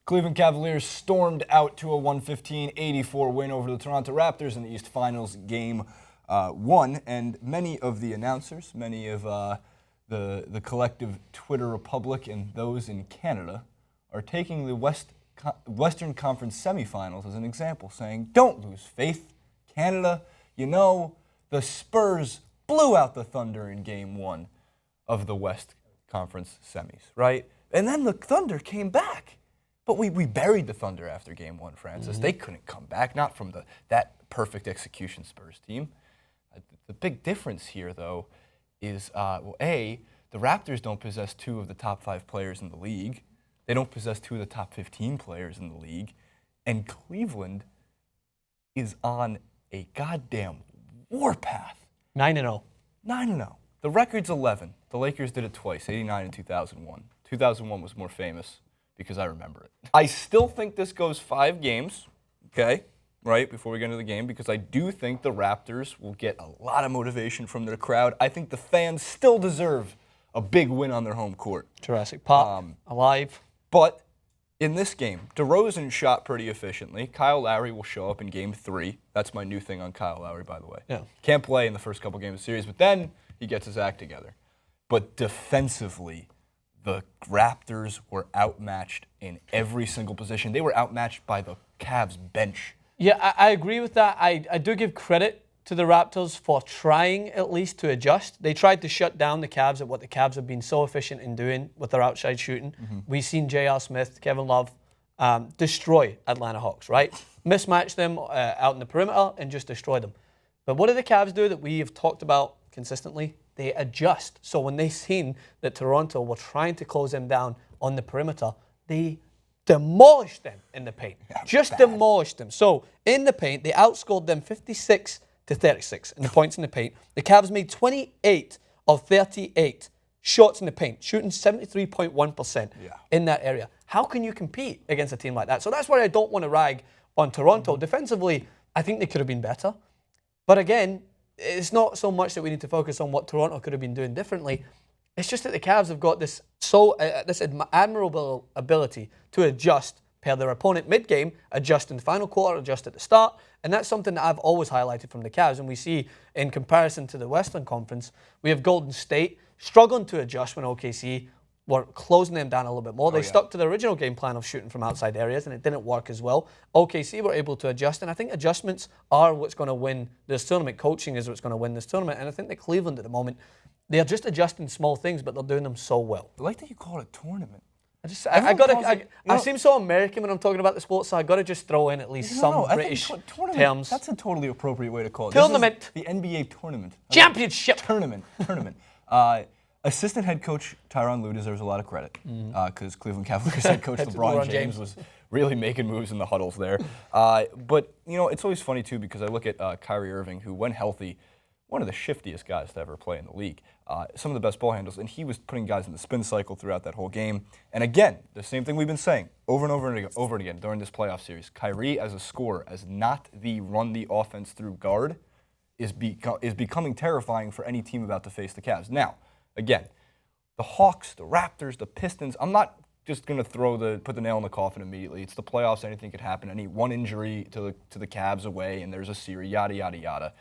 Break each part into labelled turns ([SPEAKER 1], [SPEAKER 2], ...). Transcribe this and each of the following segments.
[SPEAKER 1] Cleveland Cavaliers stormed out to a 115-84 win over the Toronto Raptors in the East Finals Game 1, and many of the announcers, many of the collective Twitter republic and those in Canada are taking the Western Conference semifinals as an example, saying, don't lose faith, Canada. You know, the Spurs blew out the Thunder in Game 1 of the West Conference semis, right? And then the Thunder came back. But we buried the Thunder after Game 1, Francis. Mm-hmm. They couldn't come back, not from that perfect execution Spurs team. The big difference here, though, is, the Raptors don't possess 2 of the top 5 players in the league. They don't possess 2 of the top 15 players in the league. And Cleveland is on a goddamn warpath.
[SPEAKER 2] 9-0.
[SPEAKER 1] 9-0. The record's 11. The Lakers did it twice, 89 and 2001. 2001 was more famous, because I remember it. I still think this goes 5 games, okay, right, before we get into the game, because I do think the Raptors will get a lot of motivation from their crowd. I think the fans still deserve a big win on their home court.
[SPEAKER 2] Jurassic Park, alive.
[SPEAKER 1] But in this game, DeRozan shot pretty efficiently. Kyle Lowry will show up in Game 3. That's my new thing on Kyle Lowry, by the way.
[SPEAKER 2] Yeah.
[SPEAKER 1] Can't play in the first couple games of the series, but then he gets his act together. But defensively, the Raptors were outmatched in every single position. They were outmatched by the Cavs bench.
[SPEAKER 2] Yeah, I agree with that. I do give credit to the Raptors for trying at least to adjust. They tried to shut down the Cavs at what the Cavs have been so efficient in doing with their outside shooting. Mm-hmm. We've seen J.R. Smith, Kevin Love destroy Atlanta Hawks, right? Mismatch them out in the perimeter and just destroy them. But what do the Cavs do that we have talked about consistently? They adjust. So when they seen that Toronto were trying to close them down on the perimeter, they demolished them in the paint. Demolished them. So in the paint, they outscored them 56-36 in the points in the paint. The Cavs made 28 of 38 shots in the paint, shooting 73.1% in that area. How can you compete against a team like that? So that's why I don't want to rag on Toronto. Mm-hmm. Defensively, I think they could have been better. But again, it's not so much that we need to focus on what Toronto could have been doing differently. It's just that the Cavs have got this admirable ability to adjust per their opponent mid-game, adjust in the final quarter, adjust at the start. And that's something that I've always highlighted from the Cavs. And we see in comparison to the Western Conference, we have Golden State struggling to adjust when OKC were closing them down a little bit more. They stuck to the original game plan of shooting from outside areas, and it didn't work as well. OKC were able to adjust, and I think adjustments are what's going to win this tournament. Coaching is what's going to win this tournament, and I think that Cleveland at the moment, they are just adjusting small things, but they're doing them so well.
[SPEAKER 1] I like that you call it a tournament.
[SPEAKER 2] I seem so American when I'm talking about the sports, so I got to just throw in at least some British terms.
[SPEAKER 1] That's a totally appropriate way to call it.
[SPEAKER 2] Tournament.
[SPEAKER 1] The NBA tournament.
[SPEAKER 2] Championship.
[SPEAKER 1] Tournament. Assistant head coach Tyronn Lue deserves a lot of credit because Cleveland Cavaliers head coach LeBron James was really making moves in the huddles there. But, you know, it's always funny, too, because I look at Kyrie Irving, who, when healthy, one of the shiftiest guys to ever play in the league. Some of the best ball handles, and he was putting guys in the spin cycle throughout that whole game. And again, the same thing we've been saying over and over again during this playoff series. Kyrie as a scorer, as not the run the offense through guard, is becoming terrifying for any team about to face the Cavs. Now, again, the Hawks, the Raptors, the Pistons, I'm not just going to put the nail in the coffin immediately. It's the playoffs. Anything could happen. Any one injury to the Cavs away, and there's a series, yada, yada, yada.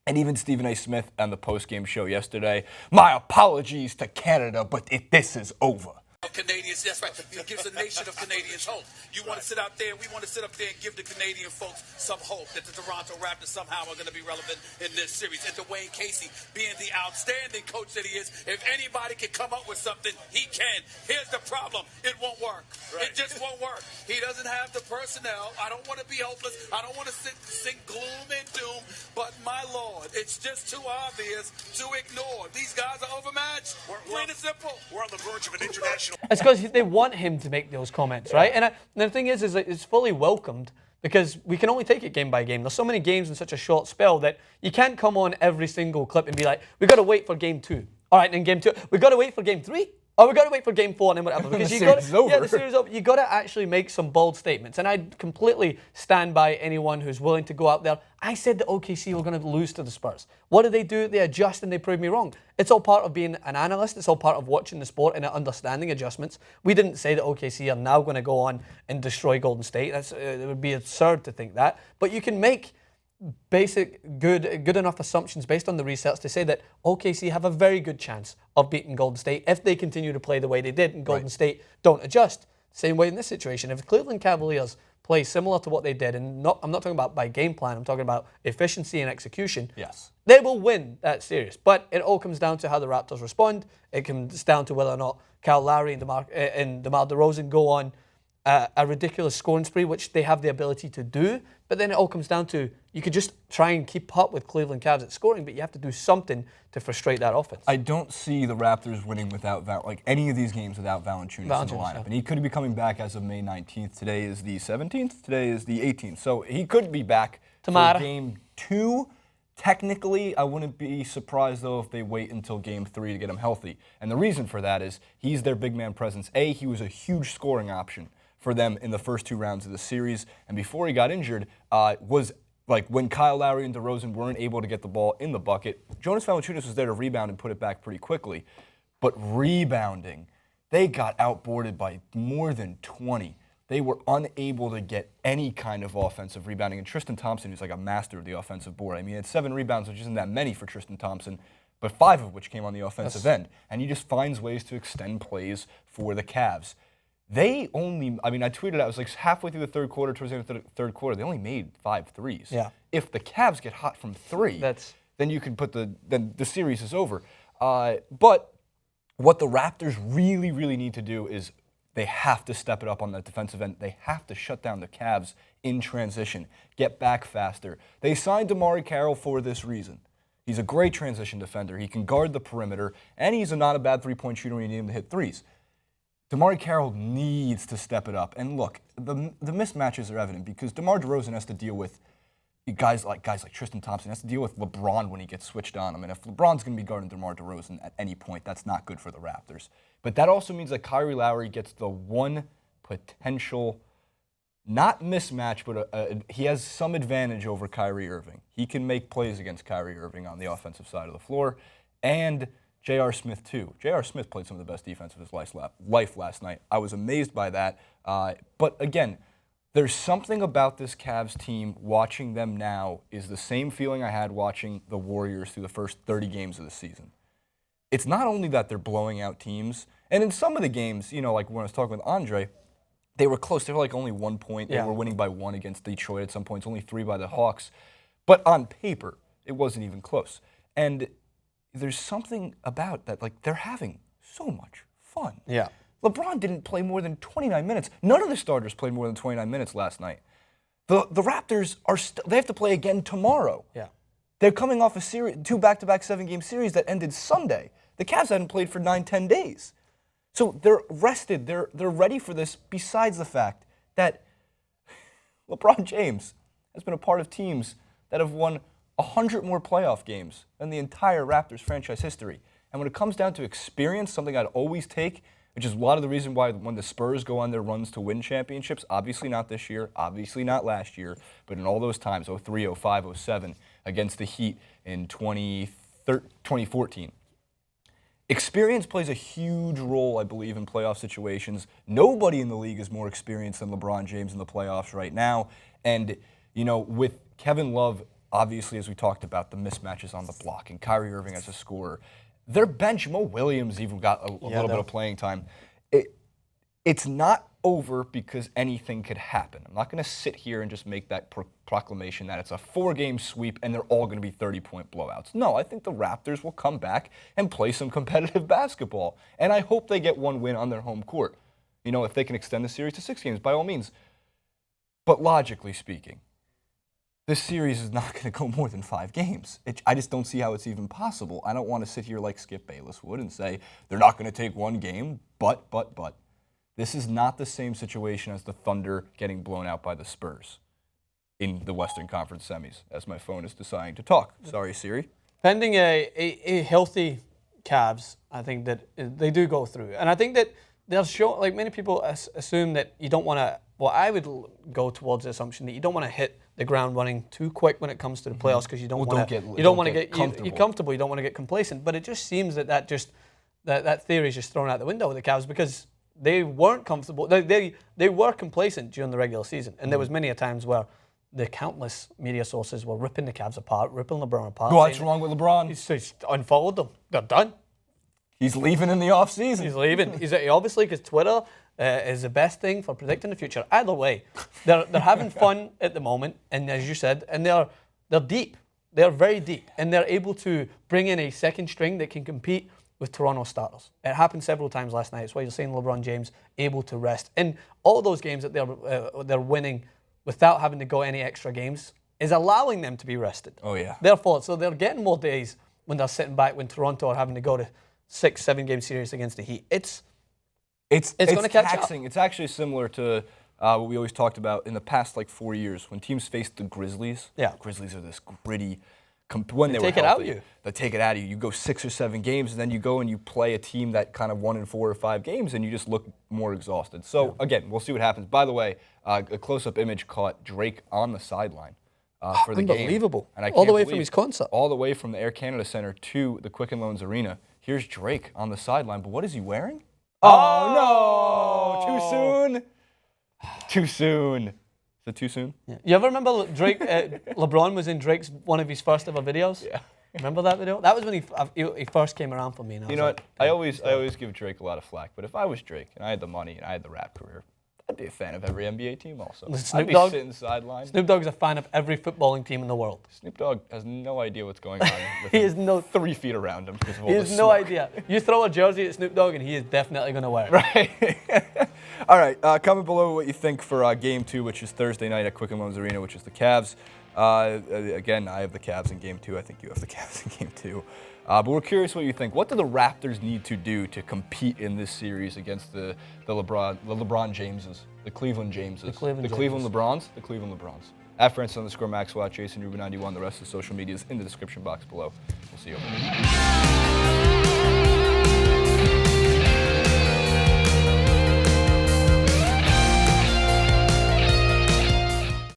[SPEAKER 1] And even Stephen A. Smith on the post-game show yesterday, my apologies to Canada, but this is over.
[SPEAKER 3] Canadians, that's right. It gives a nation of Canadians hope. You want to sit out there, we want to sit up there and give the Canadian folks some hope that the Toronto Raptors somehow are going to be relevant in this series. And Dwayne Casey, being the outstanding coach that he is, if anybody can come up with something, he can. Here's the problem. It won't work. Right. It just won't work. He doesn't have the personnel. I don't want to be hopeless. I don't want to sing gloom and doom. But my Lord, it's just too obvious to ignore. These guys are overmatched. Plain and simple. We're on the verge of an international.
[SPEAKER 2] It's because they want him to make those comments, right? And the thing is that it's fully welcomed because we can only take it game by game. There's so many games in such a short spell that you can't come on every single clip and be like, we've got to wait for game 2. All right, then game 2. We've got to wait for game 3. Oh, we got to wait for game 4 and then whatever. Because
[SPEAKER 1] The
[SPEAKER 2] you
[SPEAKER 1] series
[SPEAKER 2] got
[SPEAKER 1] is over.
[SPEAKER 2] Yeah, the series is over. You got to actually make some bold statements. And I completely stand by anyone who's willing to go out there. I said that OKC were going to lose to the Spurs. What do? They adjust and they prove me wrong. It's all part of being an analyst. It's all part of watching the sport and understanding adjustments. We didn't say that OKC are now going to go on and destroy Golden State. It would be absurd to think that. But you can make basic good enough assumptions based on the research to say that OKC have a very good chance of beating Golden State if they continue to play the way they did and Golden State don't adjust. Same way in this situation. If Cleveland Cavaliers play similar to what they did, and I'm not talking about by game plan, I'm talking about efficiency and execution,
[SPEAKER 1] Yes.
[SPEAKER 2] they will win that series. But it all comes down to how the Raptors respond. It comes down to whether or not Lowry and DeMar DeRozan go on a ridiculous scoring spree, which they have the ability to do. But then it all comes down to, you could just try and keep up with Cleveland Cavs at scoring, but you have to do something to frustrate that offense.
[SPEAKER 1] I don't see the Raptors winning without any of these games without Valanciunas in the lineup.
[SPEAKER 2] Yeah.
[SPEAKER 1] And he could be coming back as of May 19th. Today is the 17th. Today is the 18th. So he could be back
[SPEAKER 2] Tomorrow.
[SPEAKER 1] for game 2. Technically, I wouldn't be surprised, though, if they wait until game 3 to get him healthy. And the reason for that is he's their big man presence. He was a huge scoring option for them in the first 2 rounds of the series. And before he got injured, was like when Lowry and DeRozan weren't able to get the ball in the bucket, Jonas Valanciunas was there to rebound and put it back pretty quickly. But rebounding, they got outboarded by more than 20. They were unable to get any kind of offensive rebounding. And Tristan Thompson, who's like a master of the offensive board, I mean, it's 7 rebounds, which isn't that many for Tristan Thompson, but 5 of which came on the offensive end. And he just finds ways to extend plays for the Cavs. They only, I tweeted out, it was like halfway through the third quarter, towards the end of the third quarter, they only made 5 threes.
[SPEAKER 2] Yeah.
[SPEAKER 1] If the Cavs get hot from 3, then you can then the series is over. But what the Raptors really, really need to do is they have to step it up on that defensive end. They have to shut down the Cavs in transition, get back faster. They signed DeMar Carroll for this reason. He's a great transition defender. He can guard the perimeter, and he's not a bad three-point shooter when you need him to hit threes. DeMar Carroll needs to step it up. And look, the mismatches are evident because DeMar DeRozan has to deal with guys like Tristan Thompson, has to deal with LeBron when he gets switched on. I mean, if LeBron's going to be guarding DeMar DeRozan at any point, that's not good for the Raptors. But that also means that Kyrie Lowry gets the one potential, not mismatch, but he has some advantage over Kyrie Irving. He can make plays against Kyrie Irving on the offensive side of the floor. And J.R. Smith, too. J.R. Smith played some of the best defense of his life last night. I was amazed by that. But again, there's something about this Cavs team, watching them now, is the same feeling I had watching the Warriors through the first 30 games of the season. It's not only that they're blowing out teams, and in some of the games, like when I was talking with Andre, they were close. They were like only 1 point. They were winning by 1 against Detroit at some points, only 3 by the Hawks. But on paper, it wasn't even close. And there's something about that, like they're having so much fun.
[SPEAKER 2] Yeah.
[SPEAKER 1] LeBron didn't play more than 29 minutes. None of the starters played more than 29 minutes last night. The Raptors they have to play again tomorrow.
[SPEAKER 2] Yeah.
[SPEAKER 1] They're coming off a series, 2 back-to-back 7-game series that ended Sunday. The Cavs hadn't played for 9-10 days. So they're rested. They're ready for this, besides the fact that LeBron James has been a part of teams that have won 100 more playoff games than the entire Raptors franchise history. And when it comes down to experience, something I'd always take, which is a lot of the reason why when the Spurs go on their runs to win championships, obviously not this year, obviously not last year, but in all those times, 03, 05, 07, against the Heat in 2014. Experience plays a huge role, I believe, in playoff situations. Nobody in the league is more experienced than LeBron James in the playoffs right now. And, with Kevin Love, obviously, as we talked about, the mismatches on the block, and Kyrie Irving as a scorer, their bench, Mo Williams even got a little bit of playing time. It's not over because anything could happen. I'm not going to sit here and just make that proclamation that it's a 4-game sweep and they're all going to be 30-point blowouts. No, I think the Raptors will come back and play some competitive basketball. And I hope they get 1 win on their home court. If they can extend the series to 6 games, by all means. But logically speaking, this series is not going to go more than 5 games. I just don't see how it's even possible. I don't want to sit here like Skip Bayless would and say they're not going to take 1 game, but. This is not the same situation as the Thunder getting blown out by the Spurs in the Western Conference semis, as my phone is deciding to talk. Sorry, Siri.
[SPEAKER 2] Pending a healthy Cavs, I think that they do go through. And I think that they'll show, like many people assume that you don't want to, well, I would go towards the assumption that you don't want to hit the ground running too quick when it comes to the playoffs because you don't want to get comfortable. You're comfortable. You don't want to get complacent. But it just seems that theory is just thrown out the window with the Cavs because they weren't comfortable. They were complacent during the regular season, and there was many a times where the countless media sources were ripping the Cavs apart, ripping LeBron apart.
[SPEAKER 1] What's wrong with LeBron?
[SPEAKER 2] He's unfollowed them. They're done.
[SPEAKER 1] He's leaving in the offseason.
[SPEAKER 2] He's leaving. He's obviously because Twitter is the best thing for predicting the future. Either way, they're having fun at the moment, and as you said, and they're deep. They're very deep, and they're able to bring in a second string that can compete with Toronto starters. It happened several times last night. It's why you're seeing LeBron James able to rest. And all those games that they're winning without having to go any extra games is allowing them to be rested.
[SPEAKER 1] Oh, yeah.
[SPEAKER 2] Therefore, so they're getting more days when they're sitting back when Toronto are having to go to 6-7 game series against the Heat. It's going to catch up.
[SPEAKER 1] It's actually similar to what we always talked about in the past 4 years when teams faced the Grizzlies.
[SPEAKER 2] Yeah.
[SPEAKER 1] The Grizzlies are this gritty. When they
[SPEAKER 2] take
[SPEAKER 1] were
[SPEAKER 2] it out
[SPEAKER 1] healthy,
[SPEAKER 2] you.
[SPEAKER 1] they take it out of you. You go 6 or 7 games, and then you go and you play a team that kind of won in 4 or 5 games, and you just look more exhausted. So again, we'll see what happens. By the way, a close-up image caught Drake on the sideline for the game.
[SPEAKER 2] Unbelievable.
[SPEAKER 1] And I
[SPEAKER 2] all the
[SPEAKER 1] can't
[SPEAKER 2] way
[SPEAKER 1] believe,
[SPEAKER 2] from his concert.
[SPEAKER 1] all the way from the Air Canada Center to the Quicken Loans Arena. Here's Drake on the sideline, but what is he wearing? Oh no! Too soon. Too soon. Is it too soon?
[SPEAKER 2] Yeah. You ever remember Drake? LeBron was in Drake's one of his first ever videos.
[SPEAKER 1] Yeah.
[SPEAKER 2] Remember that video? That was when he first came around for me. And
[SPEAKER 1] You know what? I always give Drake a lot of flack, but if I was Drake and I had the money and I had the rap career, I'd be a fan of every NBA team also. I'd be sitting sideline.
[SPEAKER 2] Snoop Dogg's a fan of every footballing team in the world.
[SPEAKER 1] Snoop Dogg has no idea what's going on. With
[SPEAKER 2] He
[SPEAKER 1] him
[SPEAKER 2] has
[SPEAKER 1] 3 feet around him because of all
[SPEAKER 2] He
[SPEAKER 1] the
[SPEAKER 2] has no
[SPEAKER 1] smoke.
[SPEAKER 2] idea. You throw a jersey at Snoop Dogg and he is definitely going to wear it.
[SPEAKER 1] Right. All right. Comment below what you think for Game 2, which is Thursday night at Quicken Loans Arena, which is the Cavs. Again, I have the Cavs in Game 2. I think you have the Cavs in Game 2. But we're curious what you think. What do the Raptors need to do to compete in this series against the LeBron Jameses, the Cleveland Jameses, the Cleveland LeBrons, the Cleveland LeBrons? @Francis_Maxwell, Jason Ruben 91. The rest of the social media is in the description box below. We'll see you over there.